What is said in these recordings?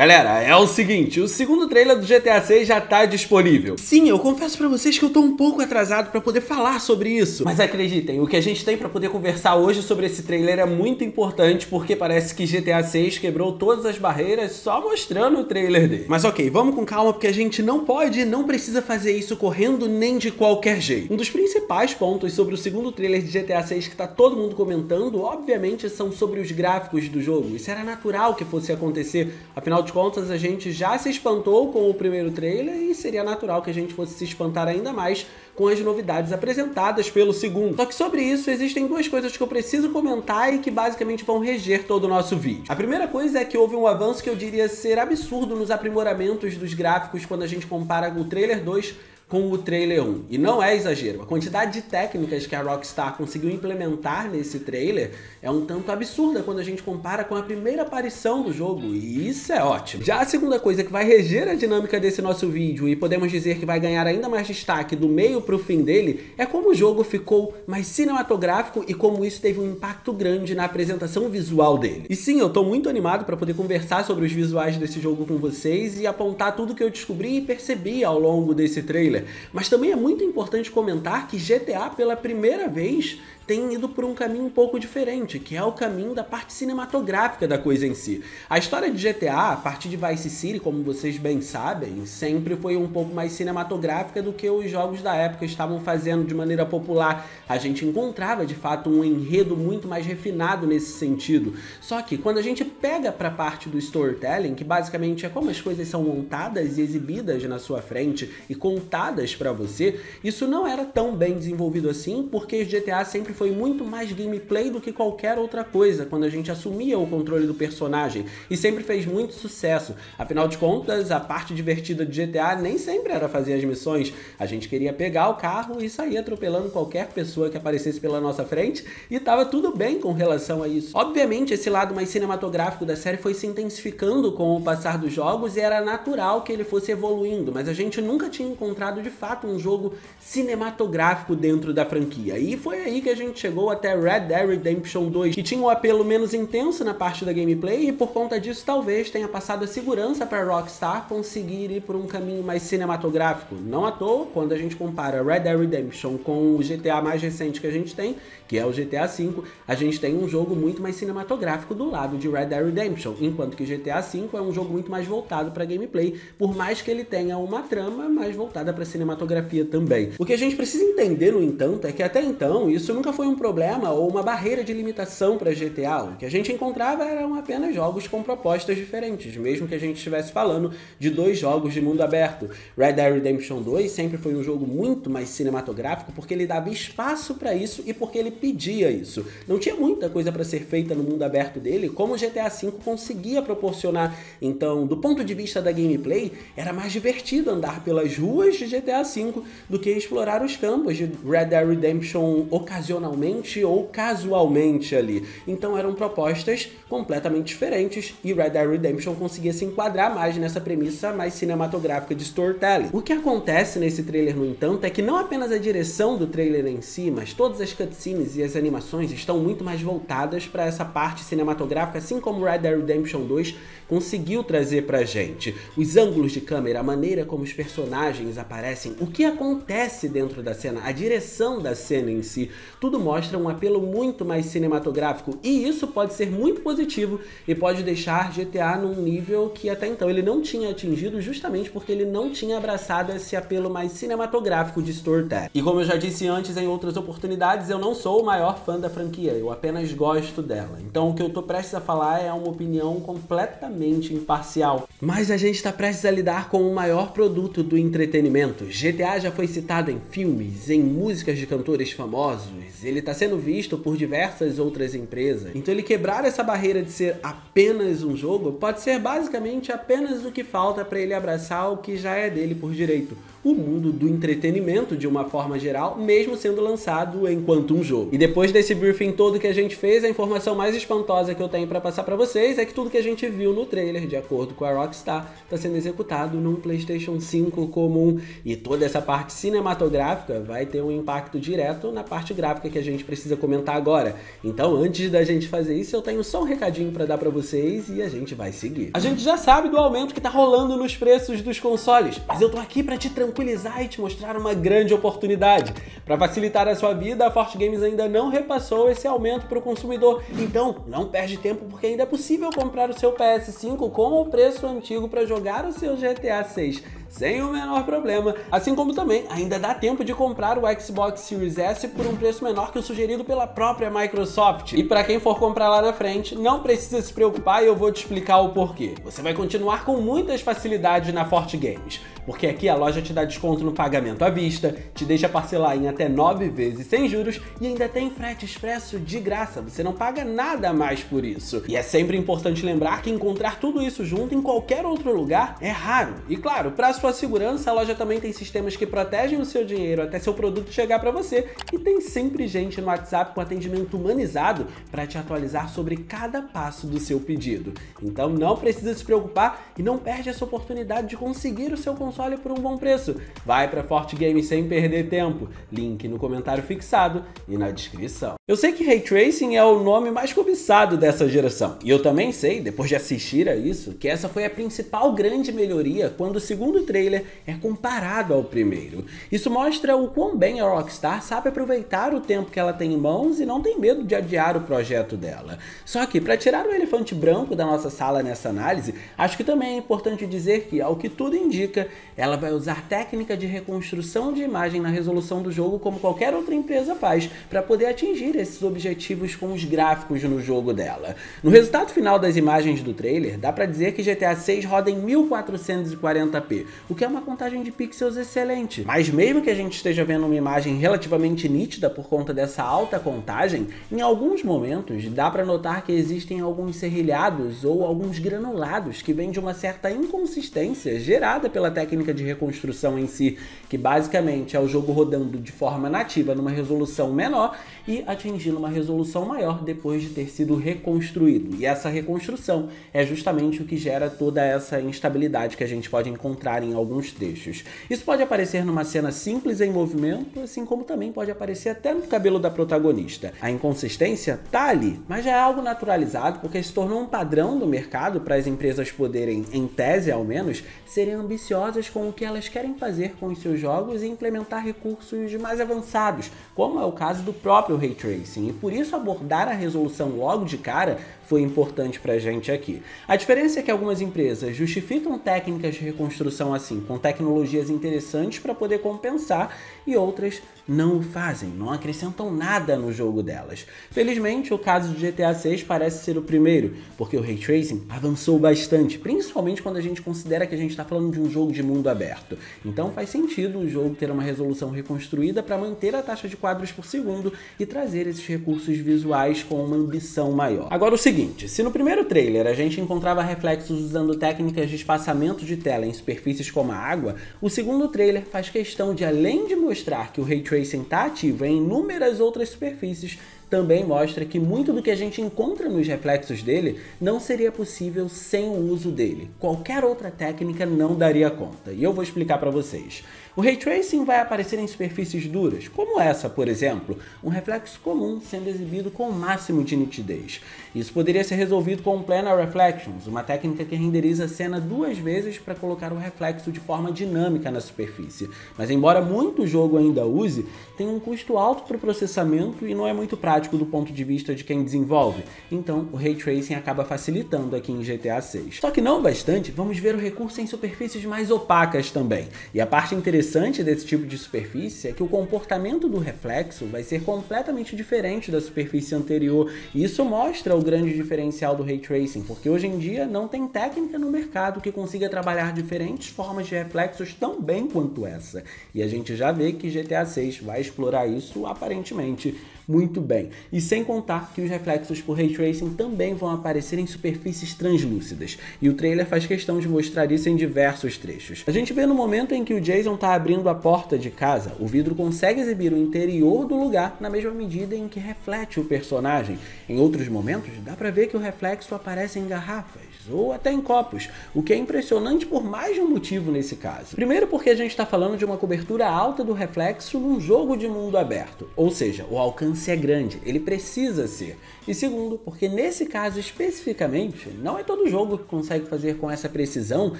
Galera, é o seguinte, o segundo trailer do GTA 6 já tá disponível. Sim, eu confesso pra vocês que eu tô um pouco atrasado pra poder falar sobre isso. Mas acreditem, o que a gente tem pra poder conversar hoje sobre esse trailer é muito importante, porque parece que GTA 6 quebrou todas as barreiras só mostrando o trailer dele. Mas ok, vamos com calma, porque a gente não pode e não precisa fazer isso correndo nem de qualquer jeito. Um dos principais pontos sobre o segundo trailer de GTA 6 que tá todo mundo comentando, obviamente, são sobre os gráficos do jogo. Isso era natural que fosse acontecer, afinal de contas, a gente já se espantou com o primeiro trailer e seria natural que a gente fosse se espantar ainda mais com as novidades apresentadas pelo segundo. Só que sobre isso existem duas coisas que eu preciso comentar e que basicamente vão reger todo o nosso vídeo. A primeira coisa é que houve um avanço que eu diria ser absurdo nos aprimoramentos dos gráficos quando a gente compara o trailer 2 com o trailer 1. E não é exagero, a quantidade de técnicas que a Rockstar conseguiu implementar nesse trailer é um tanto absurda quando a gente compara com a primeira aparição do jogo, e isso é ótimo. Já a segunda coisa que vai reger a dinâmica desse nosso vídeo, e podemos dizer que vai ganhar ainda mais destaque do meio pro fim dele, é como o jogo ficou mais cinematográfico e como isso teve um impacto grande na apresentação visual dele. E sim, eu tô muito animado para poder conversar sobre os visuais desse jogo com vocês e apontar tudo que eu descobri e percebi ao longo desse trailer. Mas também é muito importante comentar que GTA, pela primeira vez, tem ido por um caminho um pouco diferente, que é o caminho da parte cinematográfica da coisa em si. A história de GTA, a partir de Vice City, como vocês bem sabem, sempre foi um pouco mais cinematográfica do que os jogos da época estavam fazendo de maneira popular. A gente encontrava, de fato, um enredo muito mais refinado nesse sentido. Só que quando a gente pega para a parte do storytelling, que basicamente é como as coisas são montadas e exibidas na sua frente e contadas para você, isso não era tão bem desenvolvido assim, porque GTA sempre foi muito mais gameplay do que qualquer outra coisa, quando a gente assumia o controle do personagem, e sempre fez muito sucesso. Afinal de contas, a parte divertida de GTA nem sempre era fazer as missões, a gente queria pegar o carro e sair atropelando qualquer pessoa que aparecesse pela nossa frente, e tava tudo bem com relação a isso. Obviamente, esse lado mais cinematográfico da série foi se intensificando com o passar dos jogos, e era natural que ele fosse evoluindo, mas a gente nunca tinha encontrado de fato um jogo cinematográfico dentro da franquia, e foi aí que a gente chegou até Red Dead Redemption 2, que tinha um apelo menos intenso na parte da gameplay e por conta disso talvez tenha passado a segurança para a Rockstar conseguir ir por um caminho mais cinematográfico. Não à toa, quando a gente compara Red Dead Redemption com o GTA mais recente que a gente tem, que é o GTA V, a gente tem um jogo muito mais cinematográfico do lado de Red Dead Redemption, enquanto que GTA V é um jogo muito mais voltado para gameplay, por mais que ele tenha uma trama mais voltada para cinematografia também. O que a gente precisa entender, no entanto, é que até então isso nunca foi um problema ou uma barreira de limitação para GTA. O que a gente encontrava eram apenas jogos com propostas diferentes, mesmo que a gente estivesse falando de dois jogos de mundo aberto. Red Dead Redemption 2 sempre foi um jogo muito mais cinematográfico porque ele dava espaço para isso e porque ele pedia isso. Não tinha muita coisa para ser feita no mundo aberto dele, como o GTA V conseguia proporcionar. Então, do ponto de vista da gameplay, era mais divertido andar pelas ruas de GTA V do que explorar os campos de Red Dead Redemption ocasionalmente ou casualmente ali. Então eram propostas completamente diferentes e Red Dead Redemption conseguia se enquadrar mais nessa premissa mais cinematográfica de storytelling. O que acontece nesse trailer, no entanto, é que não apenas a direção do trailer em si, mas todas as cutscenes e as animações estão muito mais voltadas para essa parte cinematográfica, assim como Red Dead Redemption 2 conseguiu trazer pra gente. Os ângulos de câmera, a maneira como os personagens aparecem, o que acontece dentro da cena, a direção da cena em si, tudo mostra um apelo muito mais cinematográfico, e isso pode ser muito positivo e pode deixar GTA num nível que até então ele não tinha atingido, justamente porque ele não tinha abraçado esse apelo mais cinematográfico de storytelling. E como eu já disse antes em outras oportunidades, eu não sou o maior fã da franquia, eu apenas gosto dela. Então o que eu tô prestes a falar é uma opinião completamente imparcial. Mas a gente está prestes a lidar com o maior produto do entretenimento. GTA já foi citado em filmes, em músicas de cantores famosos, ele está sendo visto por diversas outras empresas. Então ele quebrar essa barreira de ser apenas um jogo pode ser basicamente apenas o que falta para ele abraçar o que já é dele por direito. o mundo do entretenimento de uma forma geral, mesmo sendo lançado enquanto um jogo. E depois desse briefing todo que a gente fez, a informação mais espantosa que eu tenho para passar para vocês é que tudo que a gente viu no trailer, de acordo com a Rockstar, está sendo executado num PlayStation 5 comum, e toda essa parte cinematográfica vai ter um impacto direto na parte gráfica que a gente precisa comentar agora. Então, antes da gente fazer isso, eu tenho só um recadinho para dar para vocês e a gente vai seguir. A gente já sabe do aumento que tá rolando nos preços dos consoles, mas eu tô aqui para te tranquilizar e te mostrar uma grande oportunidade. Para facilitar a sua vida, a Forte Games ainda não repassou esse aumento para o consumidor. Então, não perde tempo, porque ainda é possível comprar o seu PS5 com o preço antigo para jogar o seu GTA 6 sem o menor problema. Assim como também ainda dá tempo de comprar o Xbox Series S por um preço menor que o sugerido pela própria Microsoft. E para quem for comprar lá na frente, não precisa se preocupar e eu vou te explicar o porquê. Você vai continuar com muitas facilidades na Forte Games, porque aqui a loja te dá desconto no pagamento à vista, te deixa parcelar em até 9 vezes sem juros e ainda tem frete expresso de graça. Você não paga nada a mais por isso. E é sempre importante lembrar que encontrar tudo isso junto em qualquer outro lugar é raro. E claro, para sua segurança, a loja também tem sistemas que protegem o seu dinheiro até seu produto chegar para você, e tem sempre gente no WhatsApp com atendimento humanizado para te atualizar sobre cada passo do seu pedido. Então não precisa se preocupar e não perde essa oportunidade de conseguir o seu console por um bom preço. Vai para Forte Games sem perder tempo. Link no comentário fixado e na descrição. Eu sei que Ray Tracing é o nome mais cobiçado dessa geração, e eu também sei, depois de assistir a isso, que essa foi a principal grande melhoria quando o segundo trailer é comparado ao primeiro. Isso mostra o quão bem a Rockstar sabe aproveitar o tempo que ela tem em mãos e não tem medo de adiar o projeto dela. Só que, para tirar o elefante branco da nossa sala nessa análise, acho que também é importante dizer que, ao que tudo indica, ela vai usar técnica de reconstrução de imagem na resolução do jogo como qualquer outra empresa faz, para poder atingir esses objetivos com os gráficos no jogo dela. No resultado final das imagens do trailer, dá para dizer que GTA 6 roda em 1440p, o que é uma contagem de pixels excelente. Mas mesmo que a gente esteja vendo uma imagem relativamente nítida por conta dessa alta contagem, em alguns momentos dá para notar que existem alguns serrilhados ou alguns granulados que vêm de uma certa inconsistência gerada pela técnica de reconstrução em si, que basicamente é o jogo rodando de forma nativa numa resolução menor e atingindo uma resolução maior depois de ter sido reconstruído. E essa reconstrução é justamente o que gera toda essa instabilidade que a gente pode encontrar em alguns trechos. Isso pode aparecer numa cena simples em movimento, assim como também pode aparecer até no cabelo da protagonista. A inconsistência tá ali, mas já é algo naturalizado porque se tornou um padrão do mercado para as empresas poderem, em tese ao menos, serem ambiciosas com o que elas querem fazer com os seus jogos e implementar recursos mais avançados, como é o caso do próprio Ray Tracing, e por isso abordar a resolução logo de cara foi importante pra gente aqui. A diferença é que algumas empresas justificam técnicas de reconstrução assim, com tecnologias interessantes para poder compensar, e outras não o fazem, não acrescentam nada no jogo delas. Felizmente, o caso de GTA 6 parece ser o primeiro, porque o Ray Tracing avançou bastante, principalmente quando a gente considera que a gente está falando de um jogo de mundo aberto. Então faz sentido o jogo ter uma resolução reconstruída para manter a taxa de quadros por segundo e trazer esses recursos visuais com uma ambição maior. Agora o seguinte, se no primeiro trailer a gente encontrava reflexos usando técnicas de espaçamento de tela em superfícies como a água, o segundo trailer faz questão de, além de mostrar que o Ray Tracing está ativo em inúmeras outras superfícies, também mostra que muito do que a gente encontra nos reflexos dele não seria possível sem o uso dele. Qualquer outra técnica não daria conta, e eu vou explicar para vocês. O Ray Tracing vai aparecer em superfícies duras, como essa, por exemplo, um reflexo comum sendo exibido com o máximo de nitidez. Isso poderia ser resolvido com o Planar Reflections, uma técnica que renderiza a cena 2 vezes para colocar o reflexo de forma dinâmica na superfície. Mas embora muito jogo ainda use, tem um custo alto para o processamento e não é muito prático do ponto de vista de quem desenvolve. Então o Ray Tracing acaba facilitando aqui em GTA 6. Só que não bastante, vamos ver o recurso em superfícies mais opacas também. E a parte interessante desse tipo de superfície é que o comportamento do reflexo vai ser completamente diferente da superfície anterior, e isso mostra o grande diferencial do Ray Tracing, porque hoje em dia não tem técnica no mercado que consiga trabalhar diferentes formas de reflexos tão bem quanto essa. E a gente já vê que GTA 6 vai explorar isso aparentemente muito bem. E sem contar que os reflexos por Ray Tracing também vão aparecer em superfícies translúcidas. E o trailer faz questão de mostrar isso em diversos trechos. A gente vê no momento em que o Jason está abrindo a porta de casa, o vidro consegue exibir o interior do lugar na mesma medida em que reflete o personagem. Em outros momentos, dá pra ver que o reflexo aparece em garrafas ou até em copos, o que é impressionante por mais de um motivo nesse caso. Primeiro porque a gente está falando de uma cobertura alta do reflexo num jogo de mundo aberto, ou seja, o alcance é grande, ele precisa ser. E segundo, porque nesse caso especificamente, não é todo jogo que consegue fazer com essa precisão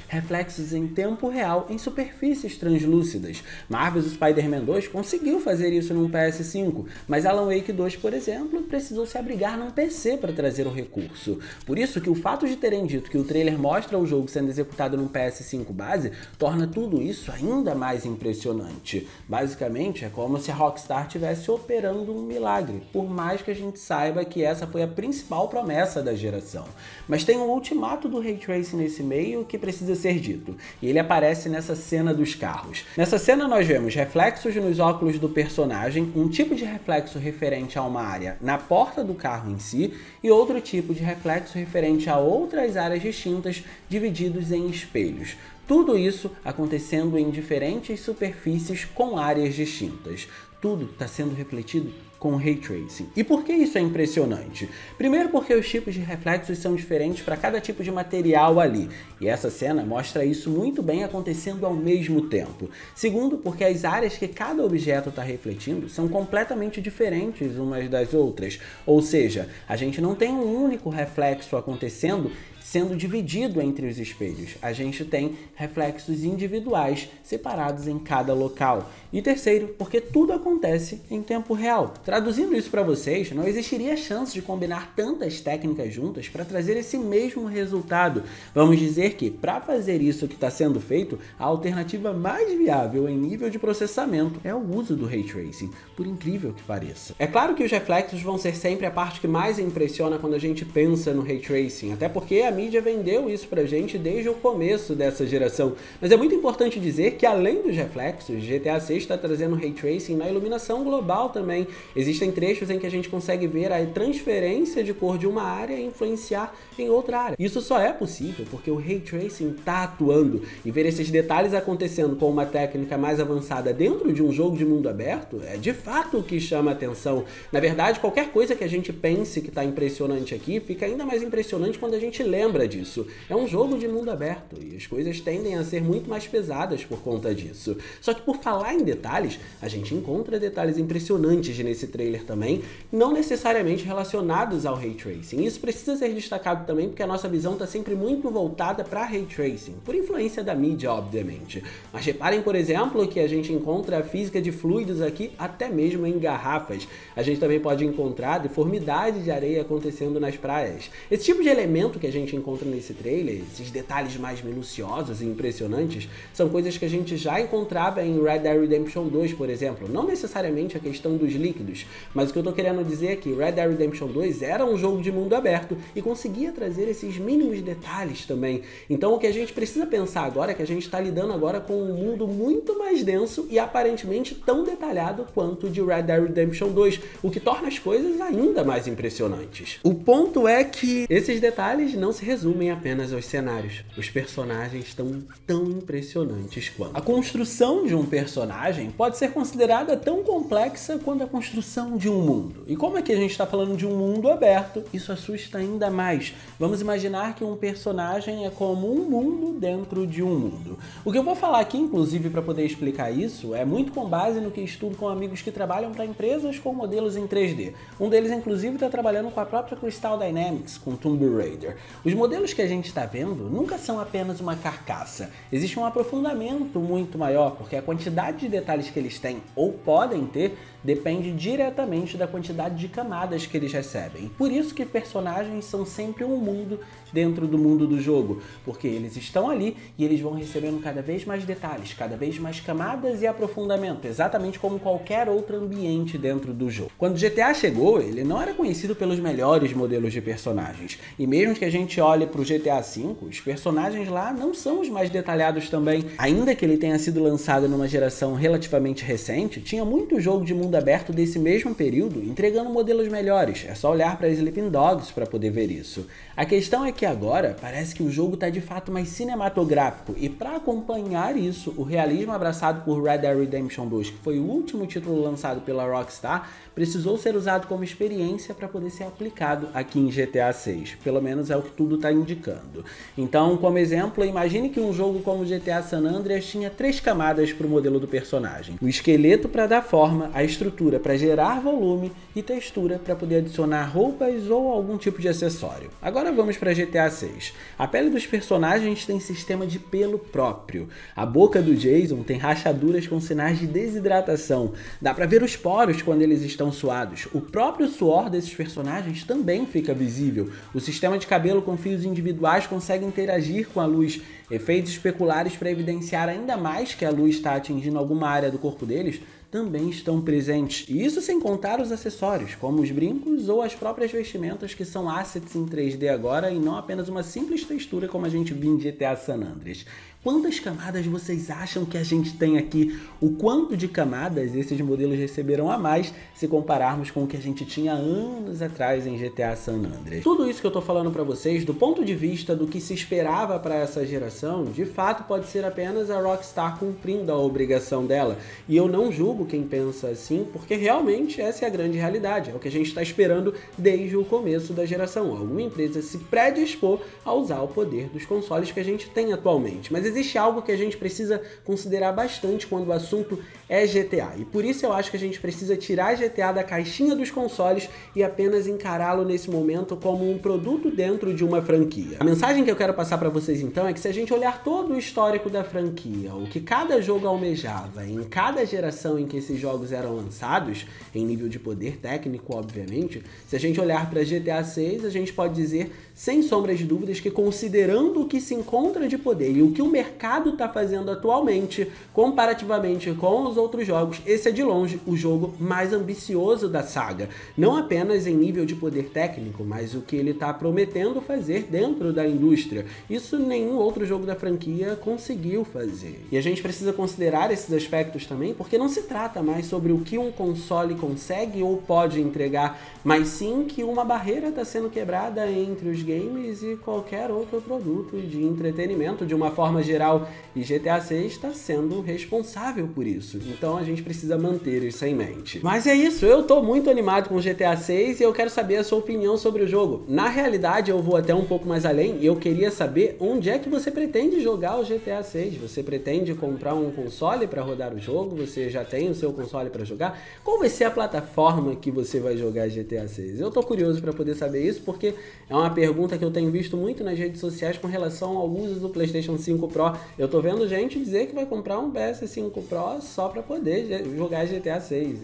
reflexos em tempo real em superfícies translúcidas. Marvel's Spider-Man 2 conseguiu fazer isso num PS5, mas Alan Wake 2, por exemplo, precisou se abrigar num PC para trazer o recurso. Por isso que o fato de terem dito que o trailer mostra o jogo sendo executado num PS5 base, torna tudo isso ainda mais impressionante. Basicamente, é como se a Rockstar estivesse operando um milagre, por mais que a gente saiba que essa foi a principal promessa da geração. Mas tem um ultimato do Ray Tracing nesse meio que precisa ser dito, e ele aparece nessa cena dos carros. Nessa cena nós vemos reflexos nos óculos do personagem, um tipo de reflexo referente a uma área na porta do carro em si, e outro tipo de reflexo referente a outras áreas distintas divididos em espelhos. Tudo isso acontecendo em diferentes superfícies com áreas distintas. Tudo está sendo refletido com Ray Tracing. E por que isso é impressionante? Primeiro porque os tipos de reflexos são diferentes para cada tipo de material ali, e essa cena mostra isso muito bem acontecendo ao mesmo tempo. Segundo, porque as áreas que cada objeto está refletindo são completamente diferentes umas das outras, ou seja, a gente não tem um único reflexo acontecendo sendo dividido entre os espelhos. A gente tem reflexos individuais separados em cada local. E terceiro, porque tudo acontece em tempo real. Traduzindo isso para vocês, não existiria chance de combinar tantas técnicas juntas para trazer esse mesmo resultado. Vamos dizer que, para fazer isso que está sendo feito, a alternativa mais viável em nível de processamento é o uso do Ray Tracing, por incrível que pareça. É claro que os reflexos vão ser sempre a parte que mais impressiona quando a gente pensa no Ray Tracing, até porque a mídia vendeu isso pra gente desde o começo dessa geração. Mas é muito importante dizer que, além dos reflexos, GTA 6 está trazendo Ray Tracing na iluminação global também. Existem trechos em que a gente consegue ver a transferência de cor de uma área e influenciar em outra área. Isso só é possível porque o Ray Tracing está atuando, e ver esses detalhes acontecendo com uma técnica mais avançada dentro de um jogo de mundo aberto é de fato o que chama a atenção. Na verdade, qualquer coisa que a gente pense que está impressionante aqui fica ainda mais impressionante quando a gente lembra disso. É um jogo de mundo aberto e as coisas tendem a ser muito mais pesadas por conta disso. Só que por falar em detalhes, a gente encontra detalhes impressionantes nesse trailer também, não necessariamente relacionados ao Ray Tracing. Isso precisa ser destacado também porque a nossa visão está sempre muito voltada para Ray Tracing, por influência da mídia, obviamente. Mas reparem, por exemplo, que a gente encontra a física de fluidos aqui até mesmo em garrafas. A gente também pode encontrar deformidade de areia acontecendo nas praias. Esse tipo de elemento que a gente encontra nesse trailer, esses detalhes mais minuciosos e impressionantes, são coisas que a gente já encontrava em Red Dead Redemption 2, por exemplo. Não necessariamente a questão dos líquidos, mas o que eu tô querendo dizer é que Red Dead Redemption 2 era um jogo de mundo aberto e conseguia trazer esses mínimos detalhes também. Então o que a gente precisa pensar agora é que a gente está lidando agora com um mundo muito mais denso e aparentemente tão detalhado quanto o de Red Dead Redemption 2, o que torna as coisas ainda mais impressionantes. O ponto é que esses detalhes não se resumem apenas aos cenários. Os personagens estão tão impressionantes quanto. A construção de um personagem pode ser considerada tão complexa quanto a construção de um mundo. E como aqui a gente está falando de um mundo aberto, isso assusta ainda mais. Vamos imaginar que um personagem é como um mundo dentro de um mundo. O que eu vou falar aqui, inclusive, para poder explicar isso, é muito com base no que estudo com amigos que trabalham para empresas com modelos em 3D. Um deles, inclusive, está trabalhando com a própria Crystal Dynamics, com Tomb Raider. Os modelos que a gente está vendo nunca são apenas uma carcaça. Existe um aprofundamento muito maior, porque a quantidade de detalhes que eles têm ou podem ter depende diretamente da quantidade de camadas que eles recebem. Por isso que personagens são sempre um mundo dentro do mundo do jogo, porque eles estão ali e eles vão recebendo cada vez mais detalhes, cada vez mais camadas e aprofundamento, exatamente como qualquer outro ambiente dentro do jogo. Quando o GTA chegou, ele não era conhecido pelos melhores modelos de personagens, e mesmo que a gente olhe para o GTA V, os personagens lá não são os mais detalhados também. Ainda que ele tenha sido lançado numa geração relativamente recente, tinha muito jogo de mundo aberto desse mesmo período entregando modelos melhores. É só olhar para Sleeping Dogs para poder ver isso. A questão é que agora parece que o jogo está de fato mais cinematográfico e para acompanhar isso, o realismo abraçado por Red Dead Redemption 2, que foi o último título lançado pela Rockstar, precisou ser usado como experiência para poder ser aplicado aqui em GTA 6. Pelo menos é o que tudo está indicando. Então, como exemplo, imagine que um jogo como GTA San Andreas tinha 3 camadas para o modelo do personagem. O esqueleto para dar forma, a estrutura para gerar volume e textura para poder adicionar roupas ou algum tipo de acessório. Agora vamos para GTA 6. A pele dos personagens tem sistema de pelo próprio. A boca do Jason tem rachaduras com sinais de desidratação. Dá para ver os poros quando eles estão suados. O próprio suor desses personagens também fica visível. O sistema de cabelo com fios individuais consegue interagir com a luz. Efeitos especulares para evidenciar ainda mais que a luz está atingindo alguma área do corpo deles também estão presentes. E isso sem contar os acessórios, como os brincos ou as próprias vestimentas que são assets em 3D agora e não apenas uma simples textura como a gente viu em GTA San Andreas. Quantas camadas vocês acham que a gente tem aqui? O quanto de camadas esses modelos receberam a mais se compararmos com o que a gente tinha anos atrás em GTA San Andreas? Tudo isso que eu tô falando para vocês, do ponto de vista do que se esperava para essa geração, de fato pode ser apenas a Rockstar cumprindo a obrigação dela. E eu não julgo quem pensa assim, porque realmente essa é a grande realidade. É o que a gente está esperando desde o começo da geração. Alguma empresa se predispor a usar o poder dos consoles que a gente tem atualmente. Mas existe algo que a gente precisa considerar bastante quando o assunto é GTA. E por isso eu acho que a gente precisa tirar GTA da caixinha dos consoles e apenas encará-lo nesse momento como um produto dentro de uma franquia. A mensagem que eu quero passar para vocês então é que se a gente olhar todo o histórico da franquia, o que cada jogo almejava em cada geração em que esses jogos eram lançados, em nível de poder técnico, obviamente, se a gente olhar para GTA 6, a gente pode dizer, sem sombra de dúvidas, que considerando o que se encontra de poder e o que o mercado está fazendo atualmente, comparativamente com os outros jogos, esse é de longe o jogo mais ambicioso da saga. Não apenas em nível de poder técnico, mas o que ele está prometendo fazer dentro da indústria. Isso nenhum outro jogo da franquia conseguiu fazer. E a gente precisa considerar esses aspectos também, porque não se trata mais sobre o que um console consegue ou pode entregar, mas sim que uma barreira está sendo quebrada entre os games e qualquer outro produto de entretenimento de uma forma geral, e GTA 6 está sendo responsável por isso. Então a gente precisa manter isso em mente. Mas é isso, eu tô muito animado com GTA 6 e eu quero saber a sua opinião sobre o jogo. Na realidade eu vou até um pouco mais além e eu queria saber onde é que você pretende jogar o GTA 6. Você pretende comprar um console para rodar o jogo? Você já tem o seu console para jogar? Qual vai ser a plataforma que você vai jogar GTA 6? Eu tô curioso para poder saber isso porque é uma pergunta que eu tenho visto muito nas redes sociais com relação ao uso do PlayStation 5 Pro. Eu tô vendo gente dizer que vai comprar um PS5 Pro só para poder jogar GTA 6.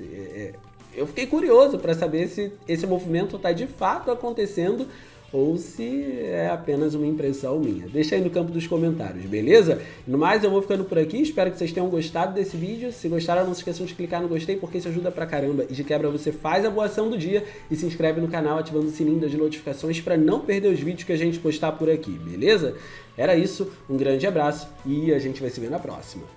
Eu fiquei curioso para saber se esse movimento está de fato acontecendo ou se é apenas uma impressão minha. Deixa aí no campo dos comentários, beleza? No mais, eu vou ficando por aqui, espero que vocês tenham gostado desse vídeo. Se gostaram, não se esqueçam de clicar no gostei, porque isso ajuda pra caramba. E de quebra, você faz a boa ação do dia e se inscreve no canal ativando o sininho das notificações para não perder os vídeos que a gente postar por aqui, beleza? Era isso, um grande abraço e a gente vai se ver na próxima.